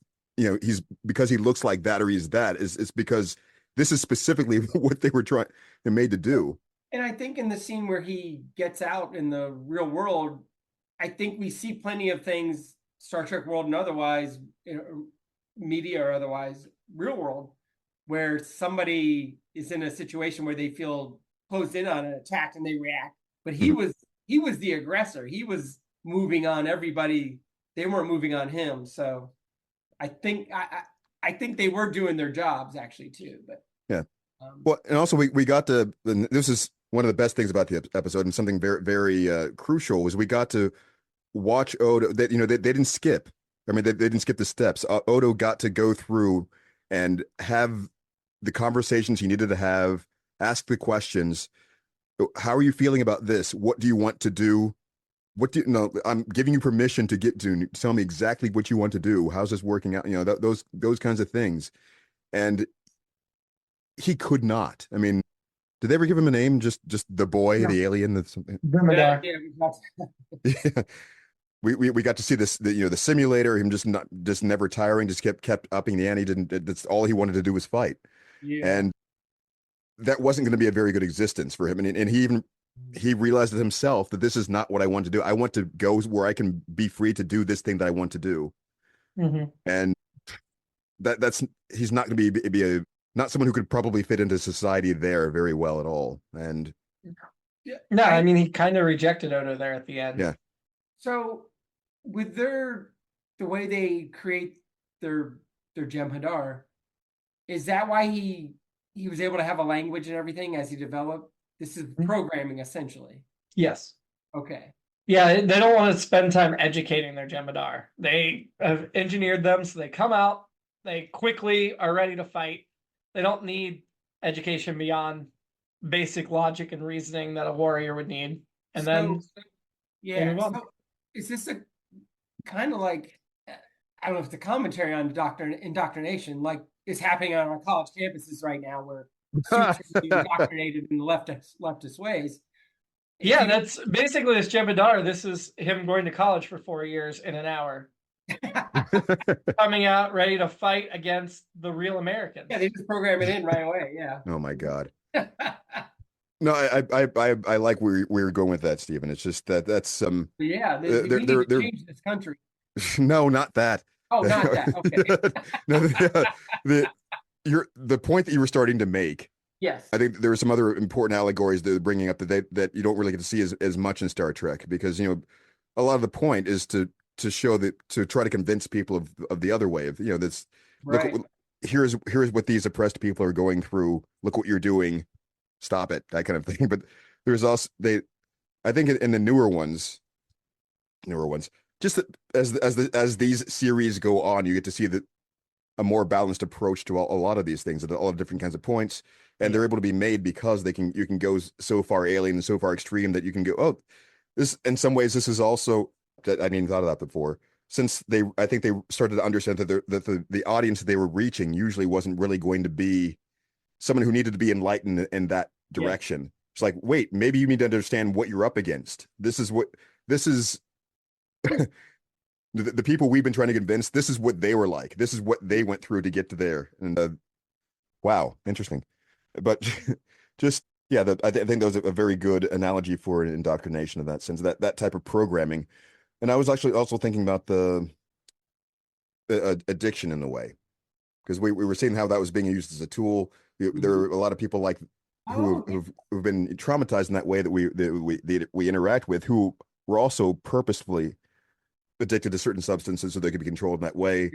He's because he looks like that or he's that. It's because this is specifically what they were made to do. And I think in the scene where he gets out in the real world, I think we see plenty of things, Star Trek world and otherwise, media or otherwise, real world, where somebody is in a situation where they feel closed in on an attack and they react. But he was the aggressor. He was moving on everybody. They weren't moving on him. So I think they were doing their jobs actually too, but yeah. Well, and also we got to, and this is one of the best things about the episode, and something very, very crucial was we got to watch Odo. That they didn't skip. I mean, they didn't skip the steps. Odo got to go through and have the conversations he needed to have, ask the questions. How are you feeling about this? What do you want to do? what do you no, I'm giving you permission to get to tell me exactly what you want to do. How's this working out? Those kinds of things. And he could not. I mean, did they ever give him a name? Just the boy, No. the alien, that's something. Jimmy-Jerome. Yeah. We got to see the simulator, him just never tiring, just kept upping the ante. That's all he wanted to do was fight. Yeah. And that wasn't going to be a very good existence for him. And he realized it himself that this is not what I want to do. I want to go where I can be free to do this thing that I want to do. Mm-hmm. And he's not going to be not someone who could probably fit into society there very well at all. And No, I mean, he kind of rejected Odo there at the end. Yeah. So with the way they create their Jem Hadar, is that why he was able to have a language and everything as he developed? This is programming essentially. Yes. Okay. Yeah, they don't want to spend time educating their Jem Hadar. They have engineered them so they come out, they quickly are ready to fight. They don't need education beyond basic logic and reasoning that a warrior would need. And then yeah. So is this a kind of like, I don't know if it's a commentary on indoctrination, like is happening on our college campuses right now, where students are being indoctrinated in the leftist ways. Yeah, that's basically this Jem Hadar. This is him going to college for 4 years in an hour. Coming out ready to fight against the real Americans. Yeah, they just program it in right away. Yeah. Oh my God. No, I like where we're going with that, Stephen. It's just that's yeah, we need to change this country. No, not that. Oh, not that. Okay. No, the point that you were starting to make. Yes. I think there are some other important allegories that they're bringing up that you don't really get to see as much in Star Trek, because a lot of the point is to show to try to convince people of the other way of that's right. Look, here's what these oppressed people are going through. Look what you're doing. Stop it, that kind of thing. But there's also I think in the newer ones, just as these series go on, you get to see a more balanced approach to a lot of these things at all different kinds of points, and they're able to be made because you can go so far alien and so far extreme that you can go, oh, this in some ways this is also that I hadn't even thought of that before. Since I think they started to understand that the audience that they were reaching usually wasn't really going to be someone who needed to be enlightened in that direction. Yeah. It's like, wait, maybe you need to understand what you're up against. This is the people we've been trying to convince. This is what they were like. This is what they went through to get to there. And wow, interesting. But just I think that was a very good analogy for an indoctrination in that sense. That type of programming. And I was actually also thinking about the addiction in a way, because we were seeing how that was being used as a tool. There are a lot of people like who've been traumatized in that way that we interact with, who were also purposefully addicted to certain substances so they could be controlled in that way.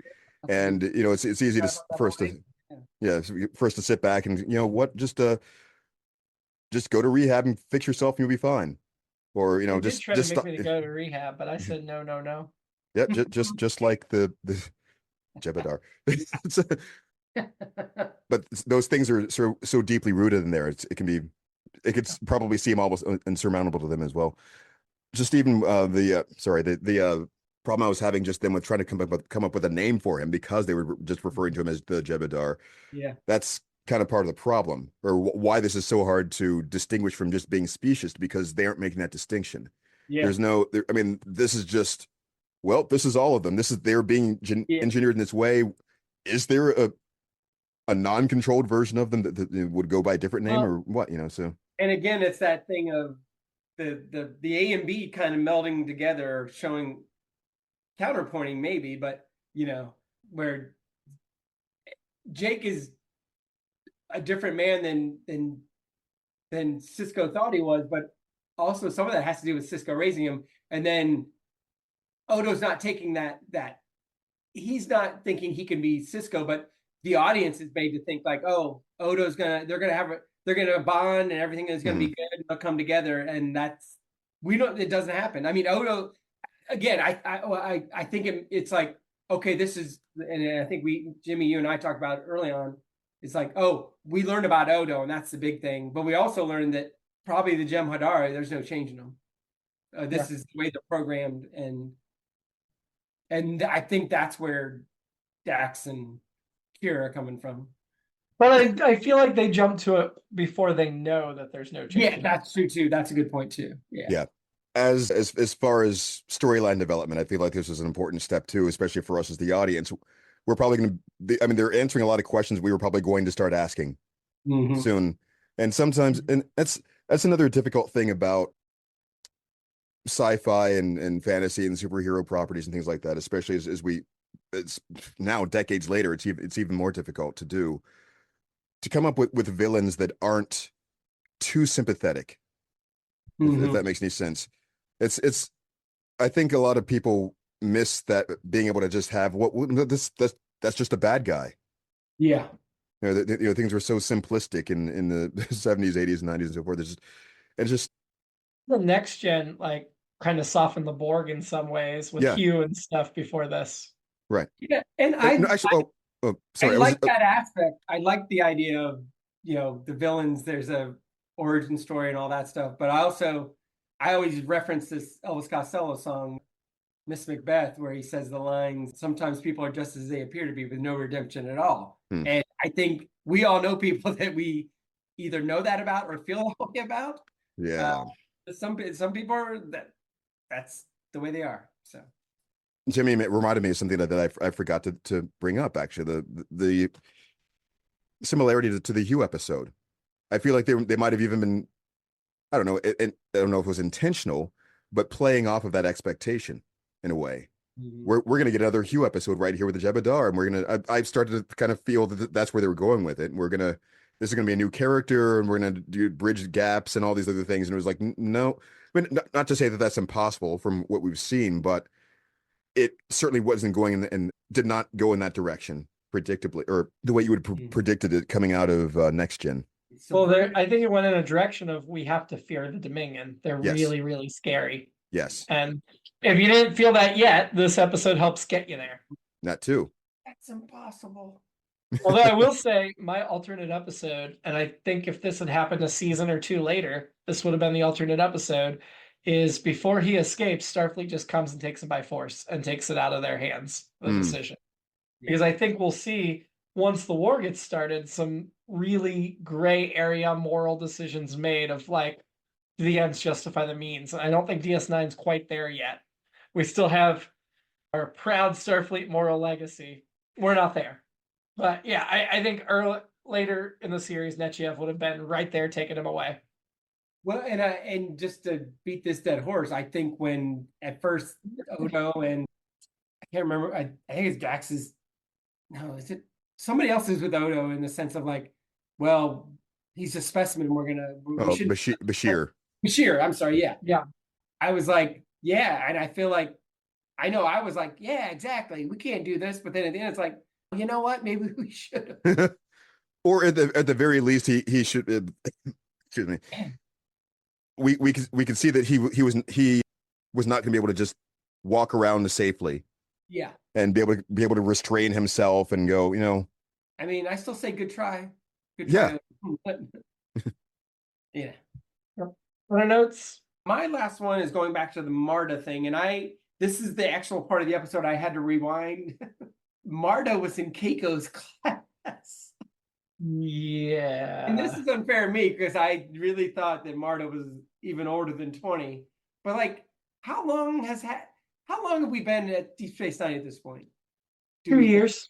And it's easy for us to sit back and just go to rehab and fix yourself and you'll be fine. Or just try to make me to go to rehab, but I said no. Yeah, just like the Jem Hadar. But those things are so deeply rooted in there. It could probably seem almost insurmountable to them as well. Just even the problem I was having just then with trying to come up with a name for him, because they were just referring to him as the Jem Hadar. Yeah, that's kind of part of the problem, or why this is so hard to distinguish from just being specious, because they aren't making that distinction. Yeah, I mean, this is just, this is all of them. They're being engineered in this way. Is there a non-controlled version of them that would go by a different name, or what? So. And again, it's that thing of the A and B kind of melding together, showing counterpointing maybe, but where Jake is a different man than Cisco thought he was, but also some of that has to do with Cisco raising him, and then Odo's not taking that he's not thinking he can be Cisco, but the audience is made to think like, oh, they're gonna bond and everything is gonna be good and they'll come together, and it doesn't happen. I mean, Odo, again, I think it's like, okay, this is, and I think Jimmy, you and I talked about it early on. It's like, oh, we learned about Odo, and that's the big thing. But we also learned that probably the Jem Hadar, there's no changing them. This is the way they're programmed, and I think that's where Dax and Kira are coming from. But I feel like they jump to it before they know that there's no change. Yeah, that's true too. That's a good point too. Yeah. As far as storyline development, I feel like this is an important step too, especially for us as the audience. We're probably going to be, I mean, they're answering a lot of questions we were probably going to start asking soon. And sometimes, and that's another difficult thing about sci-fi and fantasy and superhero properties and things like that, especially as it's now decades later, it's even more difficult to do, to come up with villains that aren't too sympathetic, if that makes any sense. It's I think a lot of people miss that, being able to just have that's just a bad guy. Yeah. Things were so simplistic in the 70s, 80s, 90s, and so forth. It's just the next gen like kind of softened the Borg in some ways with Hugh and stuff before this. Right. Yeah, and sorry. I like that aspect. I like the idea of, the villains. There's a origin story and all that stuff. But I always reference this Elvis Costello song, Miss Macbeth, where he says the lines, "Sometimes people are just as they appear to be, with no redemption at all." And I think we all know people that we either know that about or feel that way about. Yeah. Some people are that's the way they are. So Jimmy, it reminded me of something that I forgot to bring up, actually, the similarity to the Hugh episode. I feel like they might have even been, I don't know, I don't know if it was intentional, but playing off of that expectation in a way. We're going to get another Hugh episode right here with the Jem Hadar, and I've started to kind of feel that that's where they were going with it. And this is going to be a new character, and we're going to do bridge gaps and all these other things. And it was like, no, I mean, not to say that that's impossible from what we've seen, but it certainly wasn't going and did not go in that direction predictably, or the way you would predicted it coming out of next gen. Well, I think it went in a direction of, we have to fear the Dominion. They're really, really scary. Yes. And if you didn't feel that yet, this episode helps get you there. That too. That's impossible. Although I will say, my alternate episode, and I think if this had happened a season or two later, this would have been the alternate episode, is before he escapes, Starfleet just comes and takes him by force and takes it out of their hands, the decision. Because I think we'll see, once the war gets started, some really gray area moral decisions made of like, do the ends justify the means? And I don't think DS9's quite there yet. We still have our proud Starfleet moral legacy. We're not there. But yeah, I think later in the series, Nechayev would have been right there taking him away. Well, and just to beat this dead horse, I think when at first Odo and I can't remember, I think it's Dax's. No, is it somebody else is with Odo in the sense of like, well, he's a specimen. Bashir. Bashir, I'm sorry. Yeah. I was like, yeah, and I feel like I was like, yeah, exactly. We can't do this, but then at the end, it's like, you know what? Maybe we should. Or at the very least, he should. Excuse me. We could see that he was not going to be able to just walk around safely. Yeah. And be able to restrain himself and go, I mean, I still say good try. Good try. Yeah. Yeah. What are notes? My last one is going back to the Marta thing, and this is the actual part of the episode I had to rewind. Marta was in Keiko's class. Yeah. And this is unfair to me because I really thought that Marta was even older than 20. But like, how long have we been at Deep Space Nine at this point? 2 years.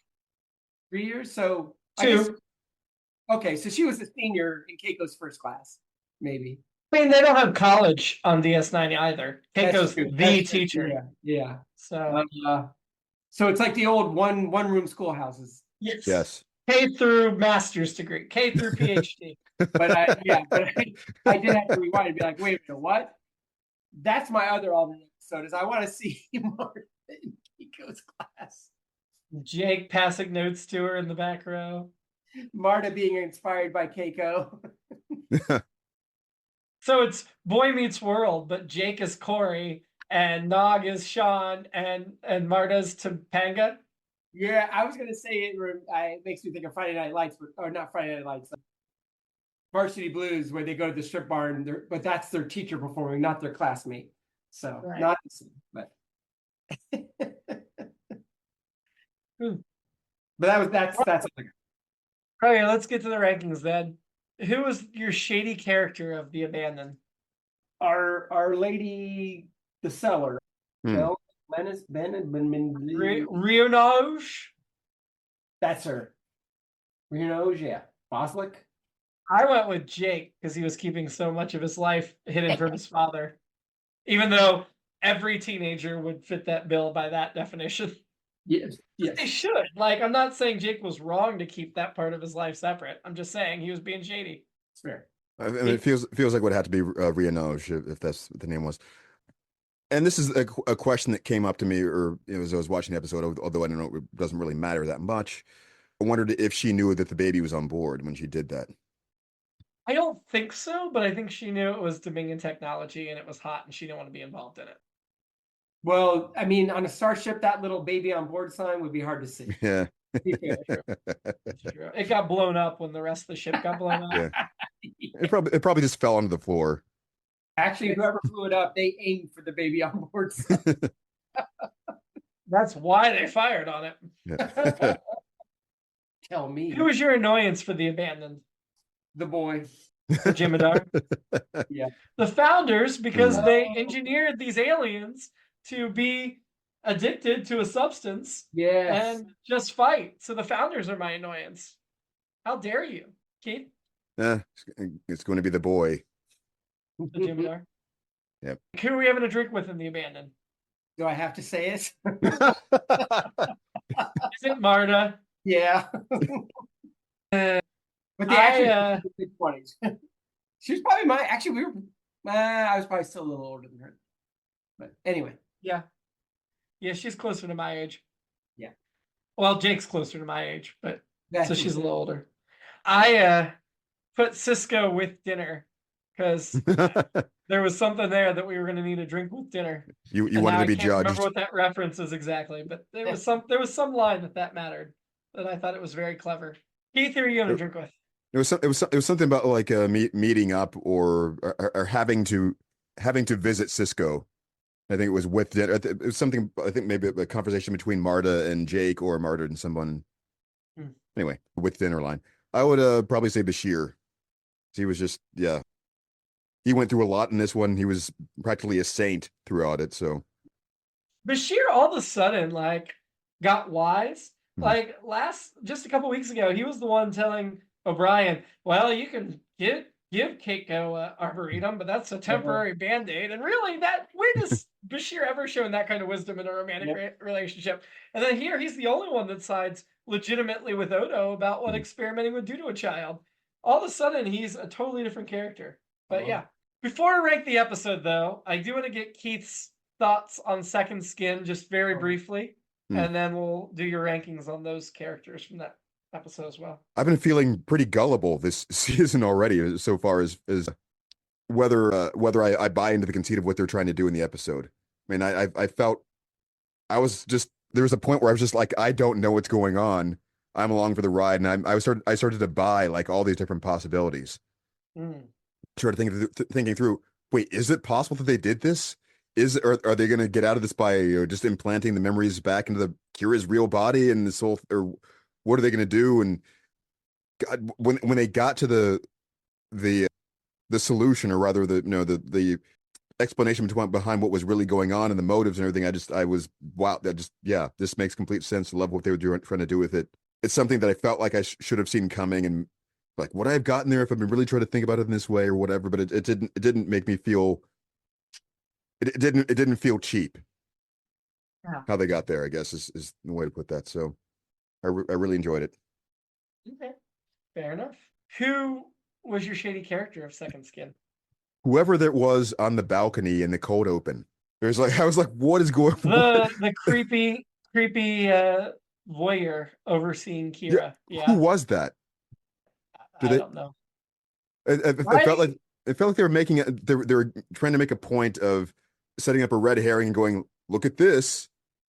3 years? So 2. Okay, so she was a senior in Keiko's first class, maybe. I mean, they don't have college on DS9 either. Keiko's the teacher. Yeah. So it's like the old one room schoolhouses. Yes. K through master's degree, K through PhD. But I did have to rewind and be like, wait a minute, what? That's my other alternate episode, is I want to see Marta in Keiko's class. Jake passing notes to her in the back row. Marta being inspired by Keiko. So it's Boy Meets World, but Jake is Corey and Nog is Sean and Marta's Topanga. Yeah, I was gonna say it makes me think of Friday Night Lights, or not Friday Night Lights, Varsity Blues, where they go to the strip bar, but that's their teacher performing, not their classmate. So Right. not the same, but Hmm. but that's Okay, let's get to the rankings then. Who was your shady character of the Abandoned? our lady, the seller. Hmm. Bell Menace Rionage? That's her. You know, yeah. Boslick. I went with Jake because he was keeping so much of his life hidden from his father. Even though every teenager would fit that bill by that definition. Yes. They Yes. should. Like, I'm not saying Jake was wrong to keep that part of his life separate. I'm just saying he was being shady. It's fair. I mean, it feels like it would have to be Rianoge if that's what the name was. And this is a question that came up to me, or as I was watching the episode, although I don't know, it doesn't really matter that much. I wondered if she knew that the baby was on board when she did that. I don't think so, but I think she knew it was Dominion technology and it was hot and she didn't want to be involved in it. Well, I mean, on a starship, that little baby on board sign would be hard to see. Yeah. It got blown up when the rest of the ship got blown up. Yeah. It probably just fell onto the floor. Actually, whoever flew it up, they aimed for the baby on board sign. That's why they fired on it. Yeah. Tell me. Who was your annoyance for the Abandoned? The boy. The Jimmy-Jerome? Yeah. The founders, because they engineered these aliens to be addicted to a substance Yes. and just fight. So the founders are my annoyance. How dare you, Keith? It's going to be the boy. The Jimmy-Jerome? Yep. Who are we having a drink with in the Abandoned? Do I have to say it? Is it Marta? Yeah. But the actually mid-20s. She was probably I was probably still a little older than her. But anyway. Yeah. Yeah, she's closer to my age. Yeah. Well, Jake's closer to my age, but That's so she's a little older. I put Cisco with dinner because there was something there that we were going to need a drink with dinner. You wanted to be I can't judged. Remember what that reference is exactly, but there was some line that mattered that I thought it was very clever. Keith, who are you going to drink with? It was something about like meeting up or having to visit Cisco. I think it was with dinner. It was something. I think maybe a conversation between Marta and Jake, or Marta and someone. Anyway, with dinner line, I would probably say Bashir. He was just he went through a lot in this one. He was practically a saint throughout it. So Bashir all of a sudden got wise. Like just a couple weeks ago, he was the one telling O'Brien, well, you can give Keiko Arboretum, but that's a temporary Band-Aid. And really, when has Bashir ever shown that kind of wisdom in a romantic relationship? And then here, he's the only one that sides legitimately with Odo about what experimenting would do to a child. All of a sudden, he's a totally different character. But yeah. Before I rank the episode, though, I do want to get Keith's thoughts on Second Skin just very briefly. And then we'll do your rankings on those characters from that episode as well. I've been feeling pretty gullible this season already, so far as whether I buy into the conceit of what they're trying to do in the episode. I mean, I felt there was a point where I was just like, I don't know what's going on. I'm along for the ride, and I started to buy like all these different possibilities. Started thinking through. Wait, is it possible that they did this? Are they going to get out of this by just implanting the memories back into the Kira's real body and this whole, or what are they going to do? And God, when they got to the solution, or rather the explanation behind what was really going on and the motives and everything, I was wow. This makes complete sense. I love what they were trying to do with it. It's something that I felt like I should have seen coming, and like, would I have gotten there if I've been really trying to think about it in this way or whatever? But it didn't make me feel. It didn't feel cheap. Yeah. How they got there, I guess, is the way to put that. So I really enjoyed it. Okay, fair enough. Who was your shady character of Second Skin? Whoever that was on the balcony in the cold open. I was like, what is going on? The creepy voyeur overseeing Kira. Yeah. Who was that? I don't know. It felt like they were making it. They were trying to make a point of setting up a red herring and going, look at this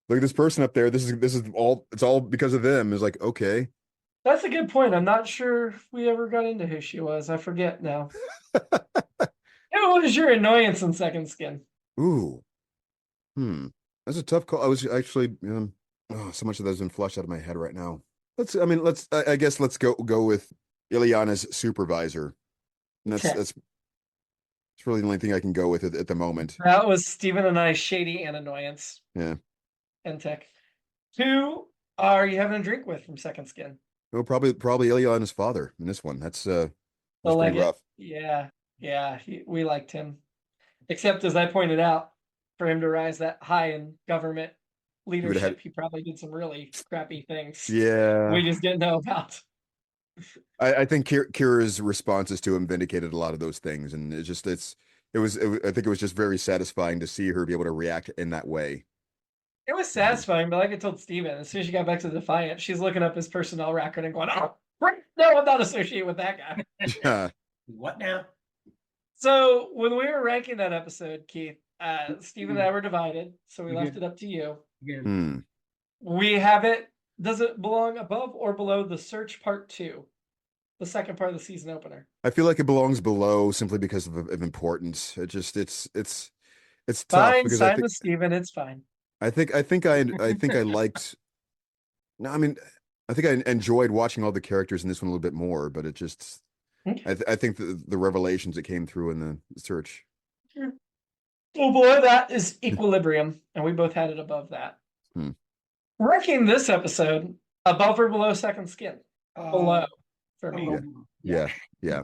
person up there. This is all. It's all because of them. It's like, okay. That's a good point. I'm not sure if we ever got into who she was. I forget now. What was your annoyance in Second Skin? Ooh, That's a tough call. I was actually, so much of that's been flushed out of my head right now. I guess let's go with Ileana's supervisor. And Okay. that's really the only thing I can go with at the moment. That was Stephen and I's shady and annoyance. Yeah. And tech. Who are you having a drink with from Second Skin? Oh, probably Ileana's father in this one. That's pretty Legate. rough. Yeah. We liked him. Except, as I pointed out, for him to rise that high in government leadership, he probably did some really crappy things. Yeah. We just didn't know about. I think Kira's responses to him vindicated a lot of those things, and I think it was just very satisfying to see her be able to react in that way. It was satisfying, but like I told Steven, as soon as she got back to Defiant, she's looking up his personnel record and going, "Oh, no, I'm not associated with that guy." Yeah. What now? So when we were ranking that episode, Keith, Steven and I were divided, so we left it up to you. We have it. Does it belong above or below the Search Part 2, the second part of the season opener? I feel like it belongs below simply because of importance. It's tough Fine, because sign with Steven. It's fine. I think I liked. No, I mean, I think I enjoyed watching all the characters in this one a little bit more, but it just. Okay. I think the revelations that came through in the search. Sure. Well, below that is Equilibrium, and we both had it above that. Ranking this episode above or below Second Skin? Below for me. Yeah. Okay.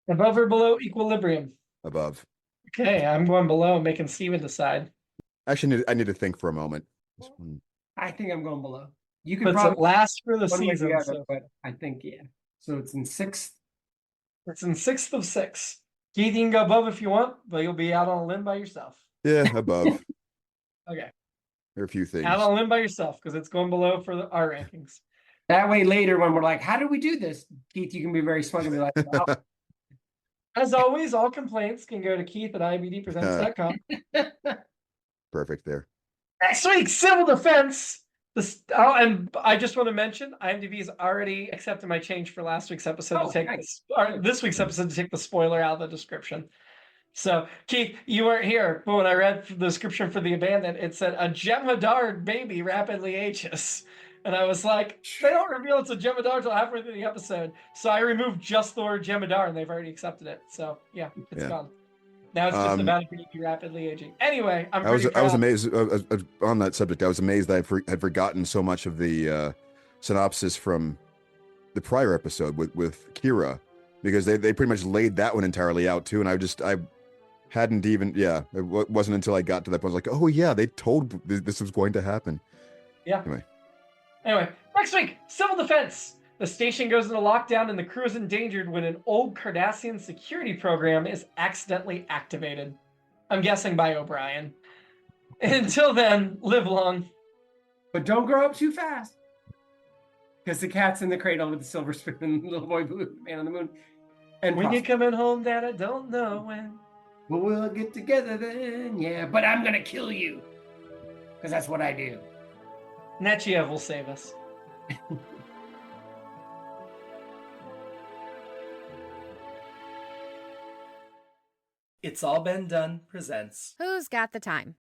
Above or below Equilibrium? Above. Okay, I'm going below, making Steven decide. Actually, I need to think for a moment. I think I'm going below. You can probably last for the season, but I think So it's in 6th. It's in 6th of 6. Keith, you can go above if you want, but you'll be out on a limb by yourself. Yeah, above. Okay. There are a few things. Out on a limb by yourself because it's going below for our rankings. That way, later when we're like, "How did we do this?" Keith, you can be very smug and be like, "Oh." As always, all complaints can go to Keith at ibdpresents.com. Perfect there. Next week, Civil Defense. And I just want to mention, IMDb's already accepted my change for last week's episode to take this week's episode to take the spoiler out of the description. So, Keith, you weren't here, but when I read the description for The Abandoned, it said a Jem Hadar baby rapidly ages. And I was like, they don't reveal it's a Jem Hadar until halfway through the episode. So I removed just the word Jem Hadar, and they've already accepted it. So, yeah, it's gone. Now it's just about a baby rapidly aging. Anyway, I was amazed on that subject. I was amazed that I had forgotten so much of the synopsis from the prior episode with Kira, because they pretty much laid that one entirely out too, and I hadn't even it wasn't until I got to that point I was like, oh yeah, they told this was going to happen. Yeah. Anyway, next week, Civil Defense. The station goes into lockdown and the crew is endangered when an old Cardassian security program is accidentally activated. I'm guessing by O'Brien. Until then, live long. But don't grow up too fast. Because the cat's in the cradle with the silver spoon and the little boy blue, man on the moon. And when you're coming home, Dad, I don't know when. But we'll get together then, yeah. But I'm going to kill you. Because that's what I do. Nechayev will save us. It's All Been Done presents Who's Got the Time?